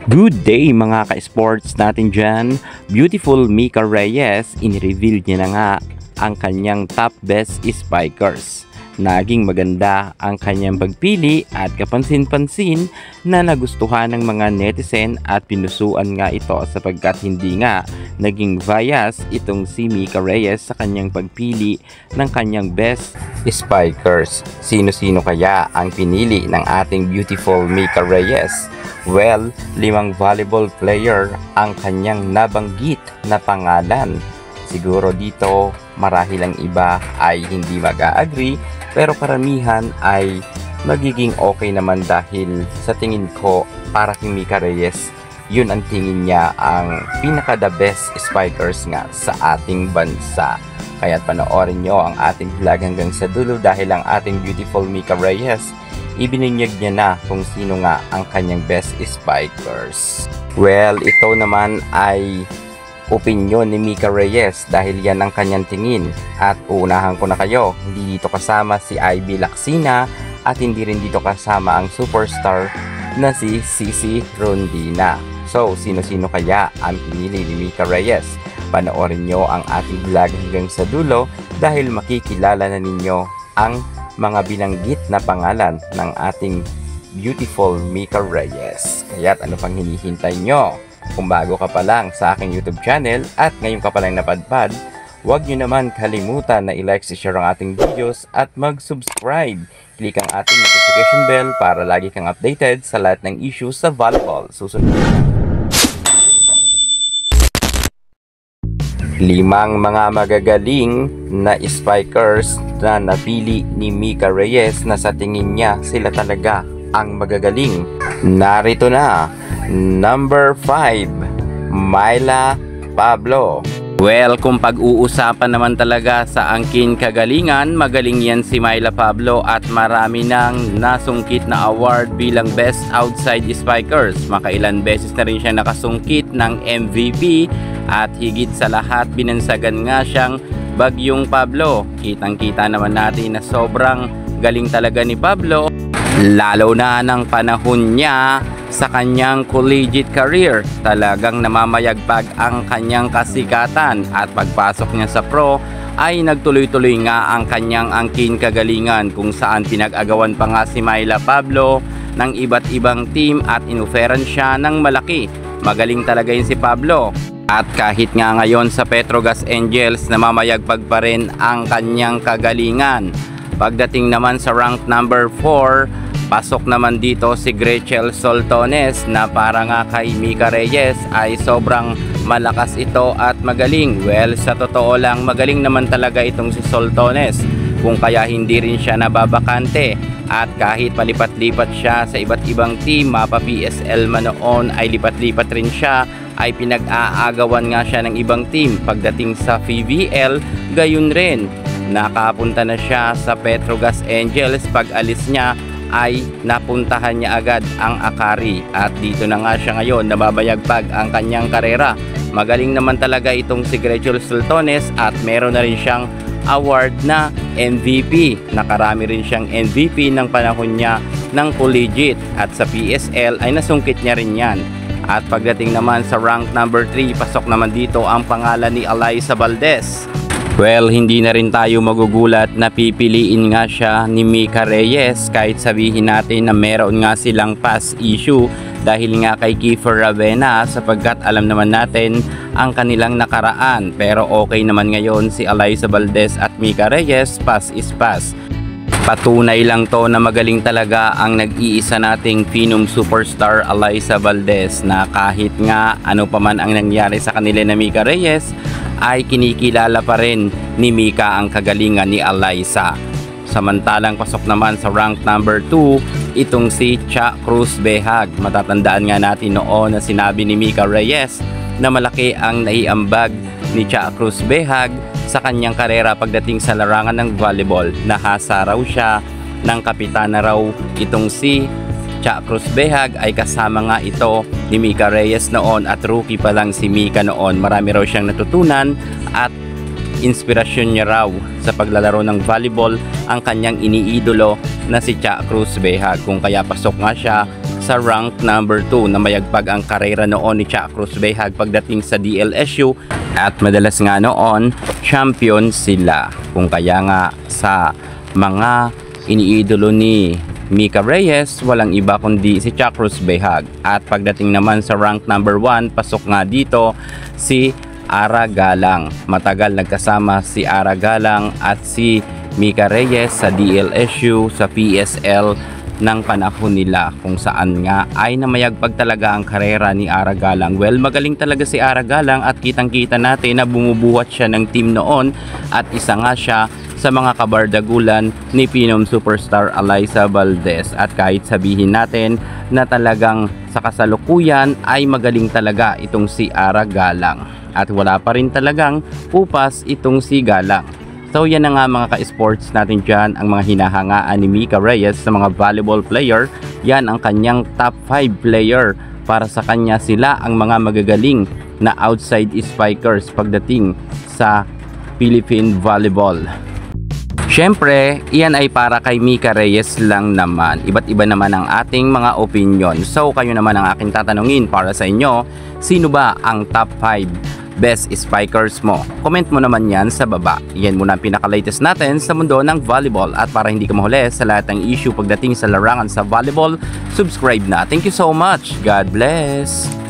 Good day mga ka-sports natin dyan. Beautiful Mika Reyes, in-reveal niya na nga ang kanyang top best spikers. Naging maganda ang kanyang pagpili at kapansin-pansin na nagustuhan ng mga netizen at pinusuan nga ito sapagkat hindi nga naging bias itong si Mika Reyes sa kanyang pagpili ng kanyang best spikers. Sino-sino kaya ang pinili ng ating beautiful Mika Reyes? Well, 5 volleyball player ang kanyang nabanggit na pangalan. Siguro dito marahil ang iba ay hindi mag-a-agree pero karamihan ay magiging okay naman dahil sa tingin ko para kay Mika Reyes, yun ang tingin niya ang pinaka the best spikers nga sa ating bansa. Kaya panoorin nyo ang ating vlog hanggang sa dulo dahil ang ating beautiful Mika Reyes ibinunyag niya na kung sino nga ang kanyang best spikers. Well, ito naman ay opinyon ni Mika Reyes dahil yan ang kanyang tingin. At uunahan ko na kayo, hindi dito kasama si Ivy Lacsina at hindi rin dito kasama ang superstar na si Sisi Rondina. So, sino-sino kaya ang pinili ni Mika Reyes? Panoorin nyo ang ating vlog hanggang sa dulo dahil makikilala na ninyo ang mga binanggit na pangalan ng ating beautiful Mika Reyes. Kaya't ano pang hinihintay nyo? Kung bago ka pa lang sa aking YouTube channel at ngayon ka pa lang napadpad, huwag nyo naman kalimutan na i-like, share ang ating videos at mag-subscribe. Click ang ating notification bell para lagi kang updated sa lahat ng issues sa volleyball. Susunod na 5 mga magagaling na spikers na napili ni Mika Reyes na sa tingin niya sila talaga ang magagaling. Narito na, number 5, Myla Pablo. Well, kung pag-uusapan naman talaga sa angkin kagalingan, magaling yan si Myla Pablo at marami nang nasungkit na award bilang Best Outside Spikers. Makailan beses na rin siya nakasungkit ng MVP at higit sa lahat binansagan nga siyang Bagyong Pablo. Kitang-kita naman natin na sobrang galing talaga ni Pablo, lalo na ng panahon niya sa kanyang collegiate career. Talagang namamayagpag ang kanyang kasikatan at pagpasok niya sa pro ay nagtuloy-tuloy nga ang kanyang angkin kagalingan kung saan pinag-agawan pa nga si Myla Pablo ng iba't ibang team at inoferan siya ng malaki. Magaling talaga yun si Pablo. At kahit nga ngayon sa Petrogas Angels, namamayagpag pa rin ang kanyang kagalingan. Pagdating naman sa rank number 4, pasok naman dito si Gretchen Soltones na para nga kay Mika Reyes ay sobrang malakas ito at magaling. Well, sa totoo lang, magaling naman talaga itong si Soltones, kung kaya hindi rin siya nababakante. At kahit palipat-lipat siya sa iba't ibang team, mapa PSL man noon ay lipat-lipat rin siya, ay pinag-aagawan nga siya ng ibang team. Pagdating sa PVL, gayon rin. Nakapunta na siya sa Petrogas Angels. Pag alis niya ay napuntahan niya agad ang Akari at dito na nga siya ngayon, nababayagpag ang kanyang karera. Magaling naman talaga itong si Gretchen Soltones at meron na rin siyang award na MVP. Nakarami rin siyang MVP ng panahon niya ng collegiate at sa PSL ay nasungkit niya rin yan. At pagdating naman sa rank number 3, pasok naman dito ang pangalan ni Alyssa Valdez. Well, hindi na rin tayo magugulat na pipiliin nga siya ni Mika Reyes kahit sabihin natin na meron nga silang past issue dahil nga kay Kiefer Ravena sapagkat alam naman natin ang kanilang nakaraan. Pero okay naman ngayon si Alyssa Valdez at Mika Reyes, pass is pass. Patunay lang to na magaling talaga ang nag-iisa nating Phenom superstar Alyssa Valdez na kahit nga ano pa man ang nangyari sa kanila na Mika Reyes ay kinikilala pa rin ni Mika ang kagalingan ni Alyssa. Samantalang pasok naman sa rank number 2 itong si Cha Cruz Behag. Matatandaan nga natin noon na sinabi ni Mika Reyes na malaki ang naiambag ni Cha Cruz Behag sa kanyang karera pagdating sa larangan ng volleyball. Nahasa raw siya ng kapitana raw itong si Cha Cruz Behag ay kasama nga ito ni Mika Reyes noon at rookie pa lang si Mika noon. Marami raw siyang natutunan at inspirasyon niya raw sa paglalaro ng volleyball ang kanyang iniidolo na si Cha Cruz Behag, kung kaya pasok nga siya sa rank number 2 na mayagpag ang karera noon ni Cha Cruz Behag pagdating sa DLSU at madalas nga noon champion sila. Kung kaya nga sa mga iniidolo ni Mika Reyes, walang iba kundi si Cha Cruz Behag. At pagdating naman sa rank number 1, pasok nga dito si Ara Galang. Matagal nagkasama si Ara Galang at si Mika Reyes sa DLSU, sa PSL ng panahon nila, kung saan nga ay namayagpag talaga ang karera ni Ara Galang. Well, magaling talaga si Ara Galang at kitang-kita natin na bumubuhat siya ng team noon at isa nga siya sa mga kabardagulan ni Pinoy superstar Alyssa Valdez. At kahit sabihin natin na talagang sa kasalukuyan ay magaling talaga itong si Ara Galang at wala pa rin talagang upas itong si Galang. So yan na nga mga ka-sports natin dyan, ang mga hinahangaan ni Mika Reyes sa mga volleyball player. Yan ang kanyang top 5 player. Para sa kanya sila ang mga magagaling na outside spikers pagdating sa Philippine volleyball. Syempre, iyan ay para kay Mika Reyes lang naman. Iba't iba naman ang ating mga opinion. So kayo naman ang aking tatanungin para sa inyo, sino ba ang top 5 best spikers mo? Comment mo naman yan sa baba. Yan muna ang pinaka-latest natin sa mundo ng volleyball. At para hindi ka mahuli sa lahat ng issue pagdating sa larangan sa volleyball, subscribe na. Thank you so much. God bless.